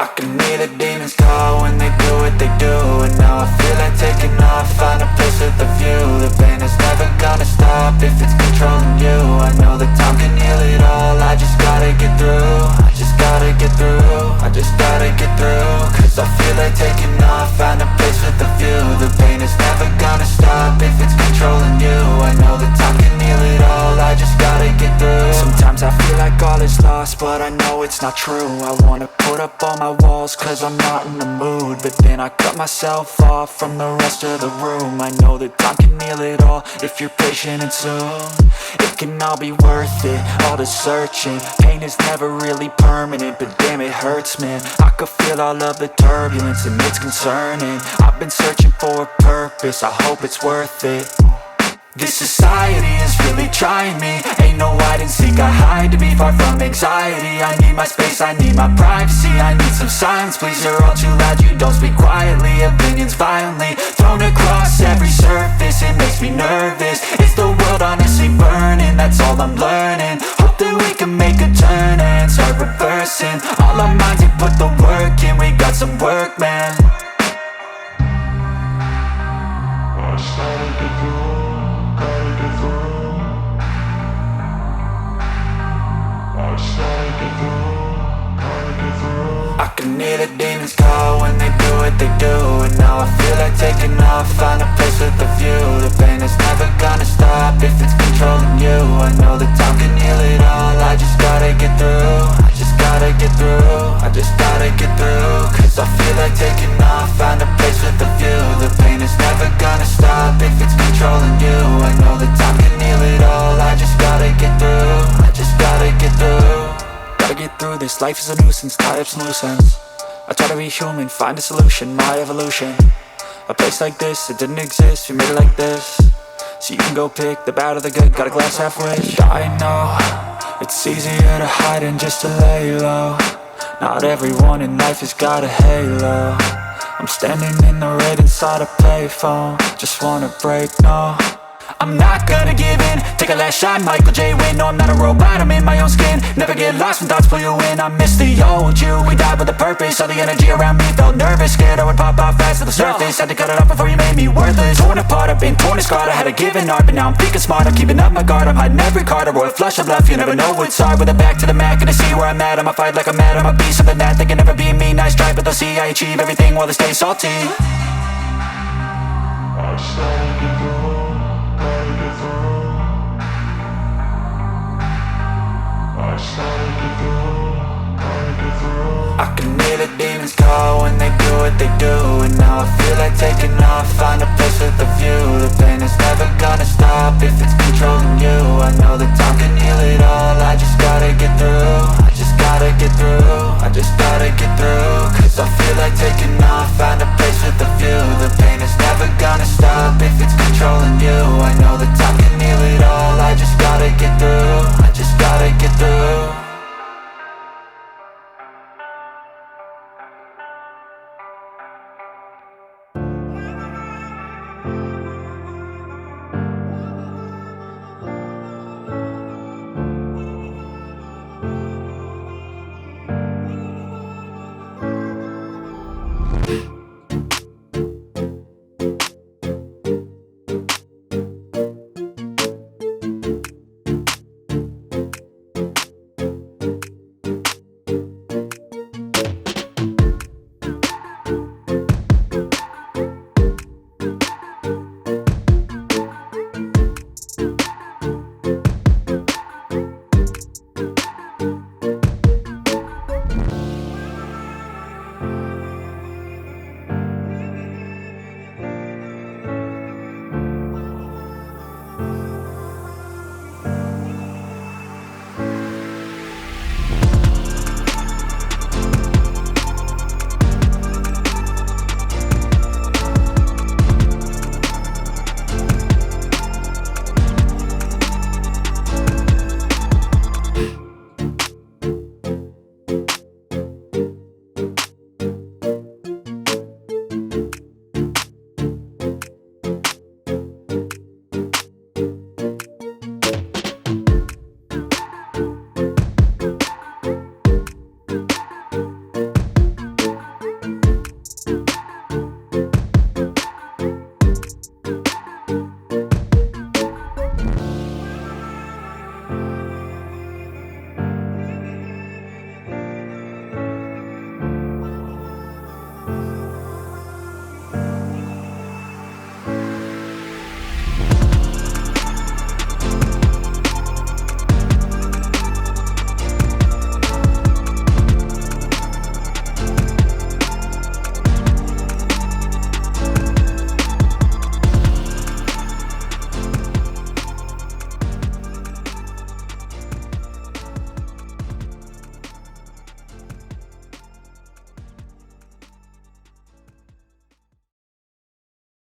I can hear the demons call when they do what they do. And now I feel like taking off, find a place with a view. The pain is never gonna stop if it's controlling you. I know that time can heal it all, I just gotta get through. I just gotta get through, I just gotta get through. Cause I feel like taking off, find a place with a view. The pain is never gonna stop if it's controlling you. I know that time can heal it all, I just gotta get through. Sometimes I feel like all is lost, but I know it's not true. I wanna put up all my walls cause I'm not in the mood, but then I cut myself off from the rest of the room. I know that time can heal it all if you're patient and soon. It can all be worth it, all the searching. Pain is never really permanent, but damn it hurts, man. I could feel all of the turbulence and it's concerning. I've been searching for a purpose, I hope it's worth it. This society is really trying me. Ain't no hide and seek, I hide to be far from anxiety. I need my space, I need my privacy. I need some silence, please, you're all too loud. You don't speak quietly, opinions violently thrown across every surface. It makes me nervous, is the world honestly burning? That's all I'm learning. Hope that we can make a turn and start reversing all our minds and put the work in. We got some work, man. I started to do. I can hear the demons call when they do what they do. And now I feel like taking off, find a place with a view. The pain is never gonna stop if it's controlling you. I know that time can heal it all, I just gotta get through. I just gotta get through, I just gotta get through. Cause I feel like taking off, find a place with a view. The pain is never gonna stop if it's controlling you. I know that time can heal it all, I just gotta get through. I just gotta get through. Gotta get through this, life is a nuisance, tie up some loose ends. I try to be human, find a solution, my evolution. A place like this, it didn't exist, we made it like this. So you can go pick the bad or the good, got a glass halfway. I know, it's easier to hide than just to lay low. Not everyone in life has got a halo. I'm standing in the red inside a payphone. Just wanna break, no, I'm not gonna give in. Take a last shot, Michael J. Win. No, I'm not a robot, I'm in my own skin. Never get lost when thoughts pull you in. I miss the old you, we died with a purpose. All the energy around me felt nervous, scared I would pop off fast to the surface. Had to cut it off before you made me worthless. Torn apart, I've been torn and scarred. I had a given art, but now I'm thinking smart. I'm keeping up my guard, I'm hiding every card. A royal flush of love, you never know what's hard. With a back to the mat, gonna see where I'm at. I'ma fight like I'm mad, I'ma be something that they can never be me. Nice try, but they'll see I achieve everything while they stay salty. I started to go. I can hear the demons call when they do what what they do. And now I feel like taking off, find a place with a view. The pain is never gonna stop if it's controlling you. I know that time can heal it all, I just gotta get through. I just gotta get through, I just gotta get through. Cause I feel like taking off, find a place with a view. The pain is never gonna